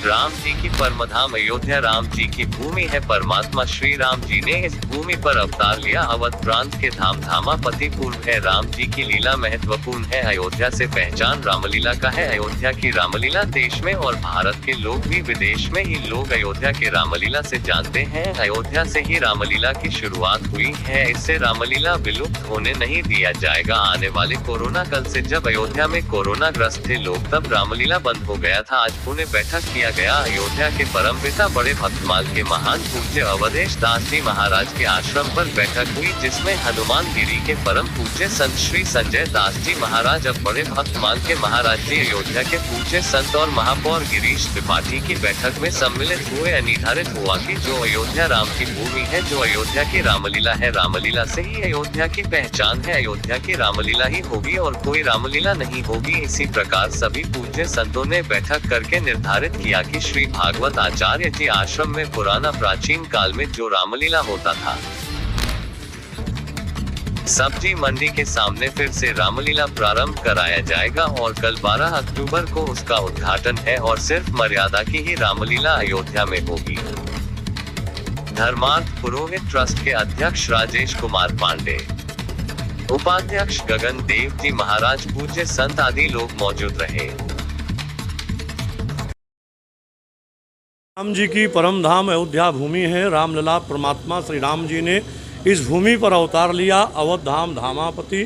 राम जी की परमधाम अयोध्या राम जी की भूमि है। परमात्मा श्री राम जी ने इस भूमि पर अवतार लिया। अवध प्रांत के धाम धामापति पूर्व है। राम जी की लीला महत्वपूर्ण है। अयोध्या से पहचान रामलीला का है। अयोध्या की रामलीला देश में और भारत के लोग भी विदेश में ही लोग अयोध्या के रामलीला से जानते हैं। अयोध्या से ही रामलीला की शुरुआत हुई है। इससे रामलीला विलुप्त होने नहीं दिया जाएगा। आने वाले कोरोना काल से जब अयोध्या में कोरोना ग्रस्त थे लोग तब रामलीला बंद हो गया था। आज पुणे बैठक किया गया। अयोध्या के परमपिता बड़े भक्तमाल के महान पूज्य अवधेश दास जी महाराज के आश्रम पर बैठक हुई, जिसमें हनुमान गिरी के परम पूज्य संत श्री संजय दास जी महाराज अब बड़े भक्तमाल के महाराज जी अयोध्या के पूज्य संत और महापौर गिरीश त्रिपाठी की बैठक में सम्मिलित हुए। निर्धारित हुआ कि जो अयोध्या राम की भूमि है, जो अयोध्या की रामलीला है, रामलीला से ही अयोध्या की पहचान है। अयोध्या की रामलीला ही होगी और कोई रामलीला नहीं होगी। इसी प्रकार सभी पूज्य संतों ने बैठक करके निर्धारित किया कि श्री भागवत आचार्य जी आश्रम में पुराना प्राचीन काल में जो रामलीला होता था, सब्जी मंडी के सामने फिर से रामलीला प्रारंभ कराया जाएगा और कल 12 अक्टूबर को उसका उद्घाटन है और सिर्फ मर्यादा की ही रामलीला अयोध्या में होगी। धर्मार्थ पुरोहित ट्रस्ट के अध्यक्ष राजेश कुमार पांडे, उपाध्यक्ष गगन देव जी महाराज, पूज्य संत आदि लोग मौजूद रहे। राम जी की परम धाम अयोध्या भूमि है। रामलला परमात्मा श्री राम जी ने इस भूमि पर अवतार लिया, अवध धाम धामापति,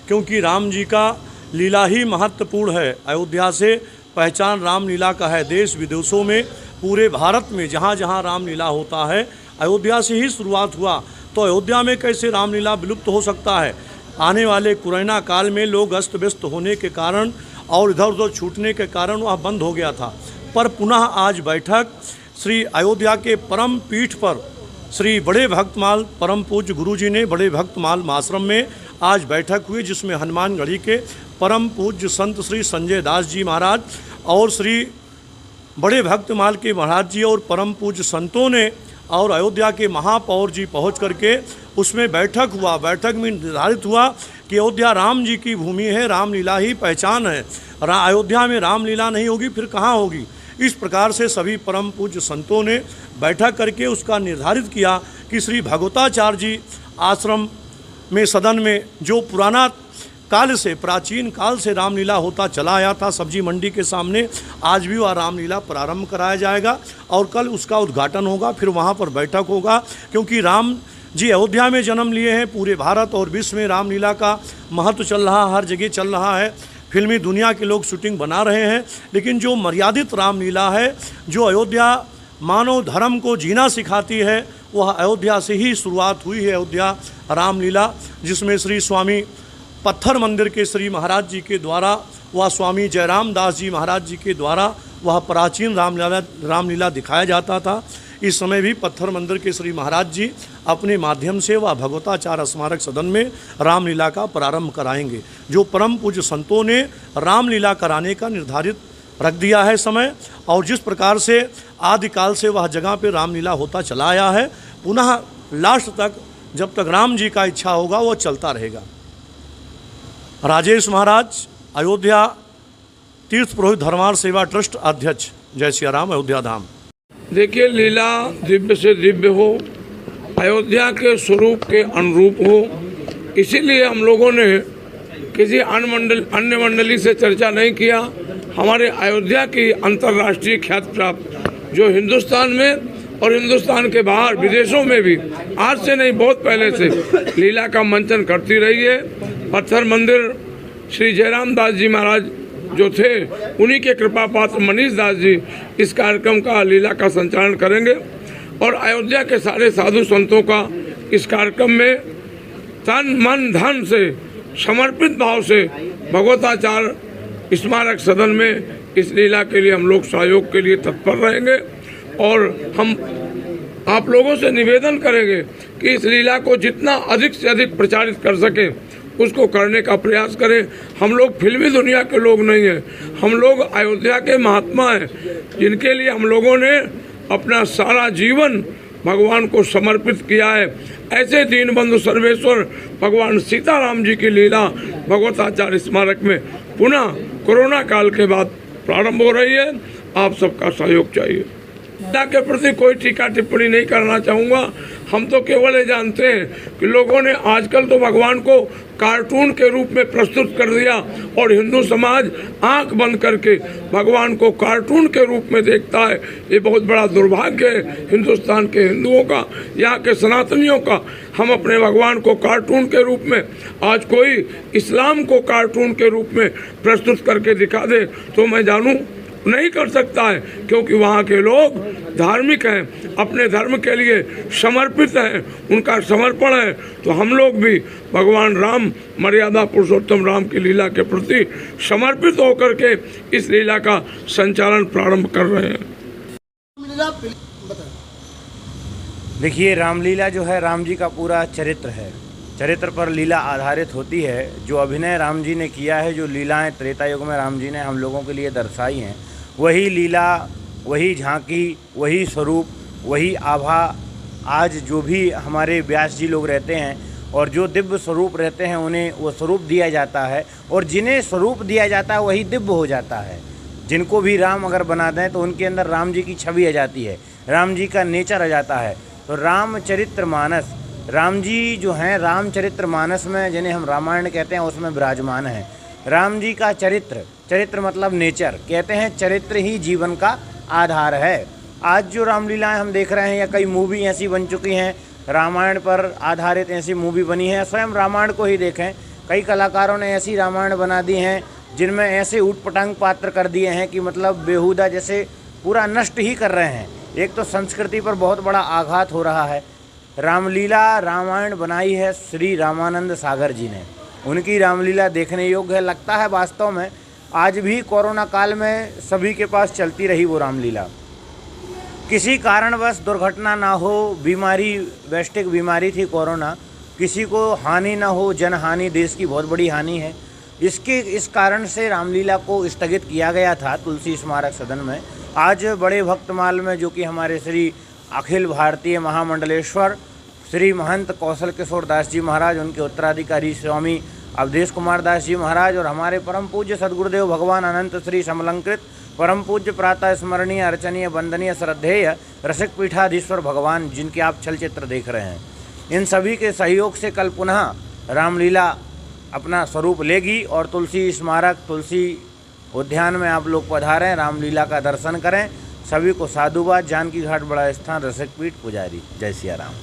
क्योंकि राम जी का लीला ही महत्वपूर्ण है। अयोध्या से पहचान रामलीला का है। देश विदेशों में, पूरे भारत में जहाँ जहाँ रामलीला होता है अयोध्या से ही शुरुआत हुआ। तो अयोध्या में कैसे रामलीला विलुप्त हो सकता है? आने वाले कोरोना काल में लोग अस्त व्यस्त होने के कारण और इधर उधर छूटने के कारण वह बंद हो गया था। पर पुनः आज बैठक श्री अयोध्या के परम पीठ पर श्री बड़े भक्तमाल परम पूज्य गुरु जी ने बड़े भक्तमाल आश्रम में आज बैठक हुई, जिसमें हनुमानगढ़ी के परम पूज्य संत श्री संजय दास जी महाराज और श्री बड़े भक्तमाल के महाराज जी और परम पूज्य संतों ने और अयोध्या के महापौर जी पहुंच करके उसमें बैठक हुआ। बैठक में निर्धारित हुआ कि अयोध्या राम जी की भूमि है, रामलीला ही पहचान है। अयोध्या में रामलीला नहीं होगी फिर कहाँ होगी? इस प्रकार से सभी परम पूज्य संतों ने बैठक करके उसका निर्धारित किया कि श्री भगवताचार्य जी आश्रम में सदन में जो पुराना काल से, प्राचीन काल से रामलीला होता चला आया था सब्जी मंडी के सामने, आज भी वह रामलीला प्रारंभ कराया जाएगा और कल उसका उद्घाटन होगा। फिर वहाँ पर बैठक होगा, क्योंकि राम जी अयोध्या में जन्म लिए हैं। पूरे भारत और विश्व में रामलीला का महत्व चल रहा, हर जगह चल रहा है। फिल्मी दुनिया के लोग शूटिंग बना रहे हैं, लेकिन जो मर्यादित रामलीला है, जो अयोध्या मानव धर्म को जीना सिखाती है, वह अयोध्या से ही शुरुआत हुई है। अयोध्या रामलीला, जिसमें श्री स्वामी पत्थर मंदिर के श्री महाराज जी के द्वारा, वह स्वामी जयराम दास जी महाराज जी के द्वारा वह प्राचीन रामलीला दिखाया जाता था। इस समय भी पत्थर मंदिर के श्री महाराज जी अपने माध्यम से वह भगवताचार्य स्मारक सदन में रामलीला का प्रारंभ कराएंगे। जो परम पूज्य संतों ने रामलीला कराने का निर्धारित रख दिया है समय, और जिस प्रकार से आदिकाल से वह जगह पे रामलीला होता चला आया है, पुनः लास्ट तक जब तक राम जी का इच्छा होगा वो चलता रहेगा। राजेश महाराज, अयोध्या तीर्थ पुरोहित धर्मार्थ सेवा ट्रस्ट अध्यक्ष। जय सिया राम। अयोध्या धाम। देखिए, लीला दिव्य से दिव्य हो, अयोध्या के स्वरूप के अनुरूप हो, इसीलिए हम लोगों ने किसी अन्य मंडली से चर्चा नहीं किया। हमारे अयोध्या की अंतर्राष्ट्रीय ख्याति प्राप्त, जो हिंदुस्तान में और हिंदुस्तान के बाहर विदेशों में भी आज से नहीं बहुत पहले से लीला का मंचन करती रही है। पत्थर मंदिर श्री जयराम दास जी महाराज जो थे, उन्हीं के कृपा पात्र मनीष दास जी इस कार्यक्रम का लीला का संचालन करेंगे और अयोध्या के सारे साधु संतों का इस कार्यक्रम में तन मन धन से समर्पित भाव से भगवताचार्य स्मारक सदन में इस लीला के लिए हम लोग सहयोग के लिए तत्पर रहेंगे। और हम आप लोगों से निवेदन करेंगे कि इस लीला को जितना अधिक से अधिक प्रचारित कर सके उसको करने का प्रयास करें। हम लोग फिल्मी दुनिया के लोग नहीं हैं, हम लोग अयोध्या के महात्मा हैं, जिनके लिए हम लोगों ने अपना सारा जीवन भगवान को समर्पित किया है। ऐसे दीनबंधु सर्वेश्वर भगवान सीताराम जी की लीला भगवताचार्य स्मारक में पुनः कोरोना काल के बाद प्रारंभ हो रही है। आप सबका सहयोग चाहिए। लीला के प्रति कोई टीका टिप्पणी नहीं करना चाहूँगा। हम तो केवल ये जानते हैं कि लोगों ने आजकल तो भगवान को कार्टून के रूप में प्रस्तुत कर दिया और हिंदू समाज आंख बंद करके भगवान को कार्टून के रूप में देखता है। ये बहुत बड़ा दुर्भाग्य है हिंदुस्तान के हिंदुओं का, यहाँ के सनातनियों का। हम अपने भगवान को कार्टून के रूप में, आज कोई इस्लाम को कार्टून के रूप में प्रस्तुत करके दिखा दे तो मैं जानूँ नहीं कर सकता है, क्योंकि वहाँ के लोग धार्मिक हैं, अपने धर्म के लिए समर्पित हैं, उनका समर्पण है। तो हम लोग भी भगवान राम, मर्यादा पुरुषोत्तम राम की लीला के प्रति समर्पित होकर के इस लीला का संचालन प्रारंभ कर रहे हैं। देखिए, रामलीला जो है राम जी का पूरा चरित्र है, चरित्र पर लीला आधारित होती है। जो अभिनय राम जी ने किया है, जो लीलाएं त्रेता युग में राम जी ने हम लोगों के लिए दर्शाई हैं, वही लीला, वही झांकी, वही स्वरूप, वही आभा आज जो भी हमारे व्यास जी लोग रहते हैं और जो दिव्य स्वरूप रहते हैं उन्हें वो स्वरूप दिया जाता है, और जिन्हें स्वरूप दिया जाता है वही दिव्य हो जाता है। जिनको भी राम अगर बना दें तो उनके अंदर राम जी की छवि आ जाती है, राम जी का नेचर आ जाता है। तो रामचरितमानस, राम जी जो हैं रामचरितमानस में, जिन्हें हम रामायण कहते हैं, उसमें विराजमान हैं। राम जी का चरित्र, चरित्र मतलब नेचर, कहते हैं चरित्र ही जीवन का आधार है। आज जो रामलीलाएं हम देख रहे हैं, या कई मूवी ऐसी बन चुकी हैं रामायण पर आधारित, ऐसी मूवी बनी है, स्वयं रामायण को ही देखें, कई कलाकारों ने ऐसी रामायण बना दी हैं जिनमें ऐसे ऊटपटांग पात्र कर दिए हैं कि मतलब बेहुदा जैसे पूरा नष्ट ही कर रहे हैं। एक तो संस्कृति पर बहुत बड़ा आघात हो रहा है। रामलीला रामायण बनाई है श्री रामानंद सागर जी ने, उनकी रामलीला देखने योग्य है। लगता है वास्तव में आज भी कोरोना काल में सभी के पास चलती रही वो रामलीला। किसी कारणवश दुर्घटना ना हो, बीमारी, वैश्विक बीमारी थी कोरोना, किसी को हानि ना हो, जनहानि, देश की बहुत बड़ी हानि है। इस कारण से रामलीला को स्थगित किया गया था तुलसी स्मारक सदन में। आज बड़े भक्तमाल में, जो कि हमारे श्री अखिल भारतीय महामंडलेश्वर श्री महंत कौशल किशोर दास जी महाराज, उनके उत्तराधिकारी स्वामी अवधेश कुमार दास जी महाराज और हमारे परम पूज्य सद्गुरुदेव भगवान अनंत श्री समलंकृत परम पूज्य प्रातः स्मरणीय अर्चनीय वंदनीय श्रद्धेय रसिक पीठाधीश्वर भगवान, जिनके आप चलचित्र देख रहे हैं, इन सभी के सहयोग से कल पुनः रामलीला अपना स्वरूप लेगी और तुलसी स्मारक, तुलसी उद्यान में आप लोग पधारें, रामलीला का दर्शन करें। सभी को साधुवाद। जानकी घाट बड़ा स्थान, रसिक पीठ, पुजारी। जय सिया राम।